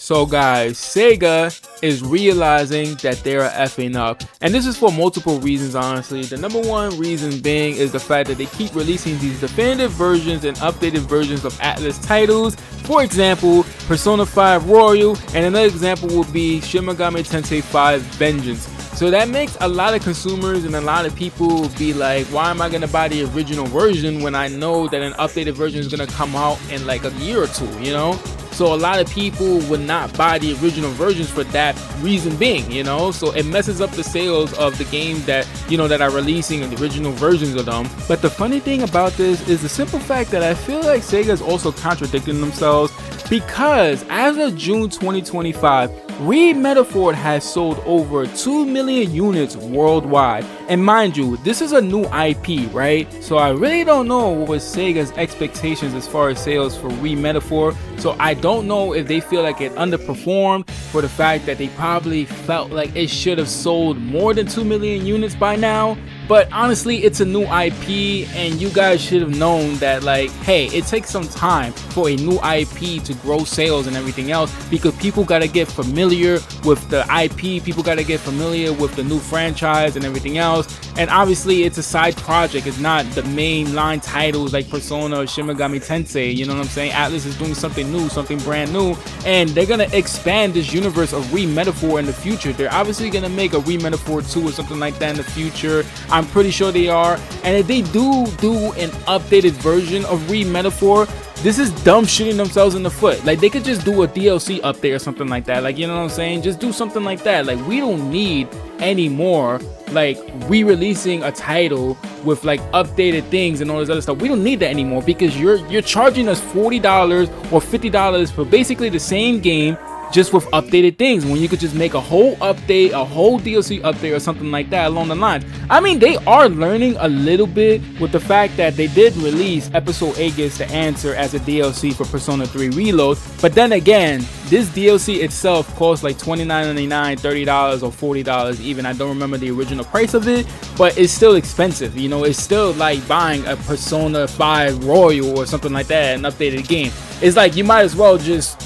So guys, Sega is realizing that they are effing up, and this is for multiple reasons honestly. The number one reason being is the fact that they keep releasing these definitive versions and updated versions of Atlus titles. For example, Persona 5 Royal, and another example would be Shin Megami Tensei 5 Vengeance. So that makes a lot of consumers and a lot of people be like, why am I going to buy the original version when I know that an updated version is going to come out in like a year or two, you know? So a lot of people would not buy the original versions for that reason being, you know? So it messes up the sales of the games that, you know, that are releasing the original versions of them. But the funny thing about this is the simple fact that I feel like Sega is also contradicting themselves, because as of June 2025, Metaphor has sold over 2 million units worldwide. And mind you, this is a new IP, right? So I really don't know what was Sega's expectations as far as sales for Metaphor. So I don't know if they feel like it underperformed for the fact that they probably felt like it should have sold more than 2 million units by now. But honestly, it's a new IP, and you guys should have known that, like, hey, it takes some time for a new IP to grow sales and everything else, because people gotta get familiar with the IP, people gotta get familiar with the new franchise and everything else. And obviously, it's a side project. It's not the main line titles like Persona or Shin Megami Tensei. You know what I'm saying? Atlus is doing something new, something brand new, and they're gonna expand this universe of Metaphor in the future. They're obviously gonna make a Metaphor 2 or something like that in the future. I'm pretty sure they are. And if they do an updated version of Metaphor, this is dumb shooting themselves in the foot. Like, they could just do a DLC update or something like that. Like, you know what I'm saying? Just do something like that. Like, we don't need any more like re-releasing a title with like updated things and all this other stuff. We don't need that anymore, because you're charging us $40 or $50 for basically the same game, just with updated things, when you could just make a whole update, a whole DLC update or something like that along the lines. I mean, they are learning a little bit with the fact that they did release Episode 8 Gets the Answer as a DLC for Persona 3 Reload, but then again, this DLC itself costs like $29.99, $30 or $40 even. I don't remember the original price of it, but it's still expensive, you know? It's still like buying a Persona 5 Royal or something like that, an updated game. It's like, you might as well just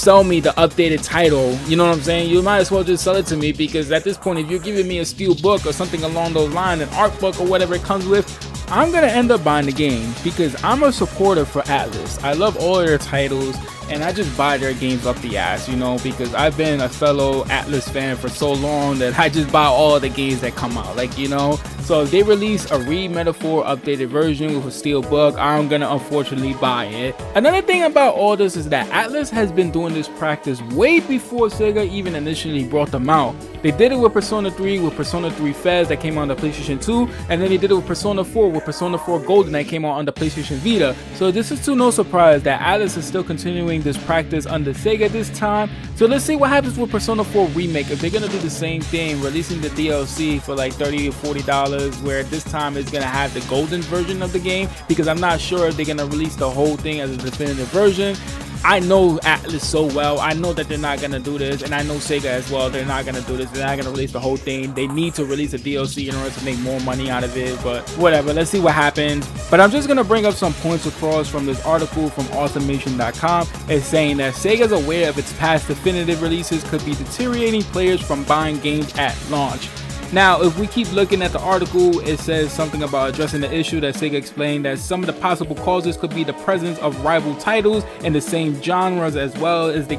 sell me the updated title, you know what I'm saying? You might as well just sell it to me, because at this point, if you're giving me a steel book or something along those lines, an art book or whatever it comes with, I'm gonna end up buying the game, because I'm a supporter for Atlus. I love all of their titles, and I just buy their games up the ass, you know, because I've been a fellow Atlus fan for so long that I just buy all the games that come out, like, you know. So if they release a Metaphor updated version with a steel book, I'm gonna unfortunately buy it. Another thing about all this is that Atlus has been doing this practice way before Sega even initially brought them out. They did it with Persona 3 with Persona 3 Fez that came out on the PlayStation 2, and then they did it with Persona 4 with Persona 4 Golden that came out on the PlayStation Vita. So this is to no surprise that Atlus is still continuing this practice under Sega this time. So let's see what happens with Persona 4 Remake. If they're gonna do the same thing, releasing the DLC for like $30 or $40, where this time it's gonna have the golden version of the game, because I'm not sure if they're gonna release the whole thing as a definitive version. I know Atlus so well. I know that they're not gonna do this, and I know Sega as well. They're not gonna do this. They're not gonna release the whole thing. They need to release a DLC in order to make more money out of it, but whatever. Let's see what happens. But I'm just gonna bring up some points across from this article from Automation.com. It's saying that Sega's aware of its past definitive releases could be deteriorating players from buying games at launch. Now, if we keep looking at the article, it says something about addressing the issue that Sega explained that some of the possible causes could be the presence of rival titles in the same genres, as well as the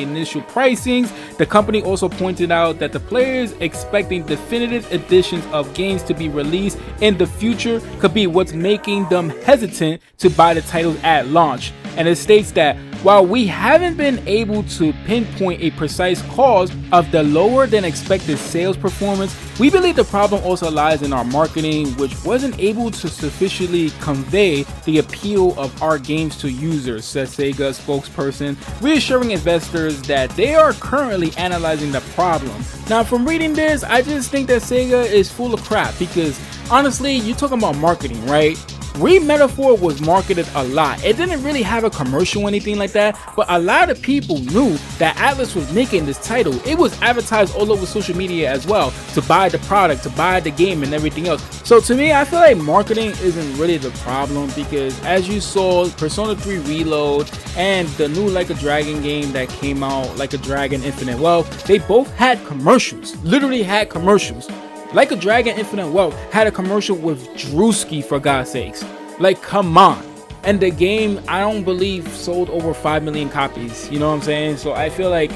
initial pricings. The company also pointed out that the players expecting definitive editions of games to be released in the future could be what's making them hesitant to buy the titles at launch. And it states that while we haven't been able to pinpoint a precise cause of the lower than expected sales performance, we believe the problem also lies in our marketing, which wasn't able to sufficiently convey the appeal of our games to users, says Sega spokesperson, reassuring investors that they are currently analyzing the problem. Now, from reading this, I just think that Sega is full of crap, because honestly, you're talking about marketing, right? Metaphor was marketed a lot. It didn't really have a commercial or anything like that, but a lot of people knew that Atlus was making this title. It was advertised all over social media as well to buy the product, to buy the game and everything else. So to me, I feel like marketing isn't really the problem, because as you saw, Persona 3 Reload and the new Like a Dragon game that came out, Like a Dragon Infinite Wealth, they both had commercials, literally had commercials. Like a Dragon Infinite Wealth had a commercial with Drewski, for God's sakes. Like, come on. And the game, I don't believe, sold over 5 million copies. You know what I'm saying? So I feel like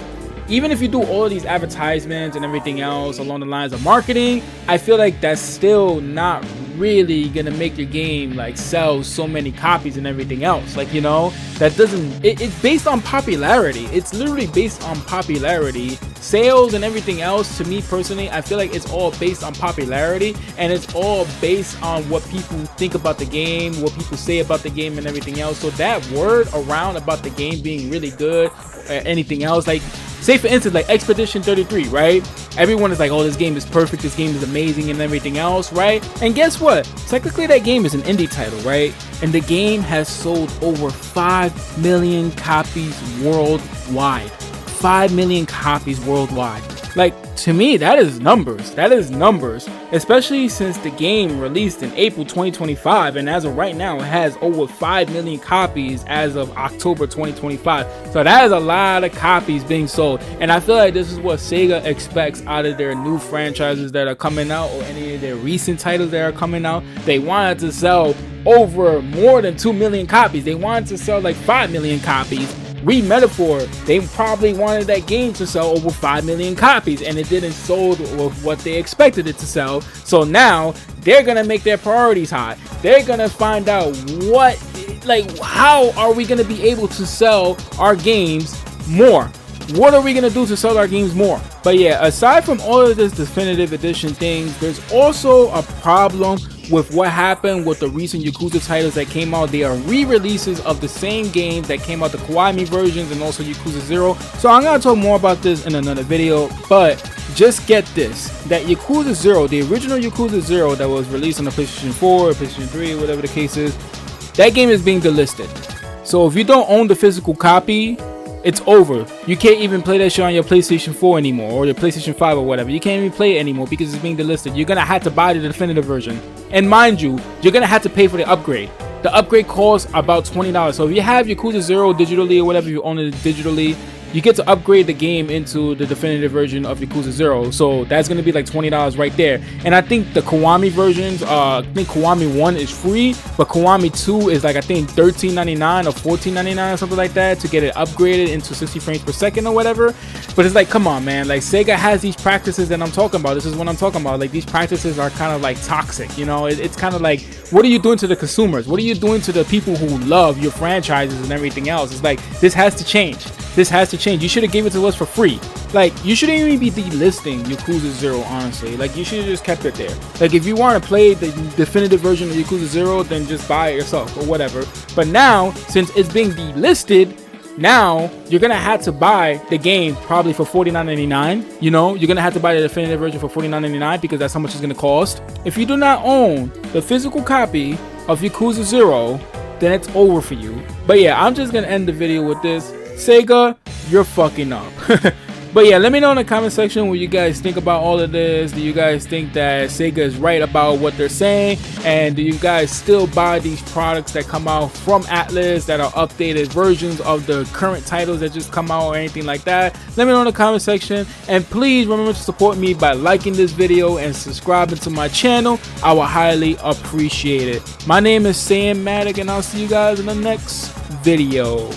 even if you do all of these advertisements and everything else along the lines of marketing, I feel like that's still not really gonna make your game like sell so many copies and everything else. Like, you know, that doesn't, it's based on popularity. It's literally based on popularity. Sales and everything else, to me personally, I feel like it's all based on popularity, and it's all based on what people think about the game, what people say about the game and everything else. So that word around about the game being really good or anything else, like say for instance like Expedition 33, right? Everyone is like, oh, this game is perfect, this game is amazing and everything else, right? And guess what? Technically that game is an indie title, right? And the game has sold over 5 million copies worldwide. 5 million copies worldwide. Like, to me, that is numbers. That is numbers, especially since the game released in April 2025, and as of right now, it has over 5 million copies as of October 2025. So that is a lot of copies being sold, and I feel like this is what Sega expects out of their new franchises that are coming out, or any of their recent titles that are coming out. They wanted to sell over more than 2 million copies. They wanted to sell like 5 million copies. Metaphor, they probably wanted that game to sell over 5 million copies, and it didn't sold with what they expected it to sell. So now they're gonna make their priorities high. They're gonna find out what, like, how are we gonna be able to sell our games more? What are we gonna do to sell our games more? But yeah, aside from all of this definitive edition things, there's also a problem with what happened with the recent Yakuza titles that came out. They are re-releases of the same games that came out, the Kiwami versions and also Yakuza 0. So I'm gonna talk more about this in another video, but just get this, that Yakuza 0, the original Yakuza 0 that was released on the PlayStation 4, PlayStation 3, whatever the case is, that game is being delisted. So if you don't own the physical copy, it's over. You can't even play that shit on your PlayStation 4 anymore, or your PlayStation 5 or whatever. You can't even play it anymore because it's being delisted. You're gonna have to buy the definitive version. And mind you, you're gonna have to pay for the upgrade. The upgrade costs about $20. So if you have Yakuza 0 digitally or whatever, you own it digitally, you get to upgrade the game into the definitive version of Yakuza 0. So that's going to be like $20 right there. And I think the Kiwami versions, I think Kiwami 1 is free, but Kiwami 2 is like, I think $13.99 or $14.99 or something like that to get it upgraded into 60 frames per second or whatever. But it's like, come on, man. Like, Sega has these practices that I'm talking about. This is what I'm talking about. Like, these practices are kind of like toxic, you know? It's kind of like, what are you doing to the consumers? What are you doing to the people who love your franchises and everything else? It's like, this has to change. This has to change. You should have given it to us for free. Like, you shouldn't even be delisting Yakuza 0, honestly. Like, you should have just kept it there. Like, if you want to play the definitive version of Yakuza 0, then just buy it yourself or whatever. But now, since it's being delisted, now you're gonna have to buy the game probably for $49.99. You know, you're gonna have to buy the definitive version for $49.99 because that's how much it's gonna cost. If you do not own the physical copy of Yakuza 0, then it's over for you. But yeah, I'm just gonna end the video with this. Sega, you're fucking up. But yeah, let me know in the comment section what you guys think about all of this. Do you guys think that Sega is right about what they're saying? And do you guys still buy these products that come out from Atlus that are updated versions of the current titles that just come out or anything like that? Let me know in the comment section. And please remember to support me by liking this video and subscribing to my channel. I will highly appreciate it. My name is Sam Maddock, and I'll see you guys in the next video.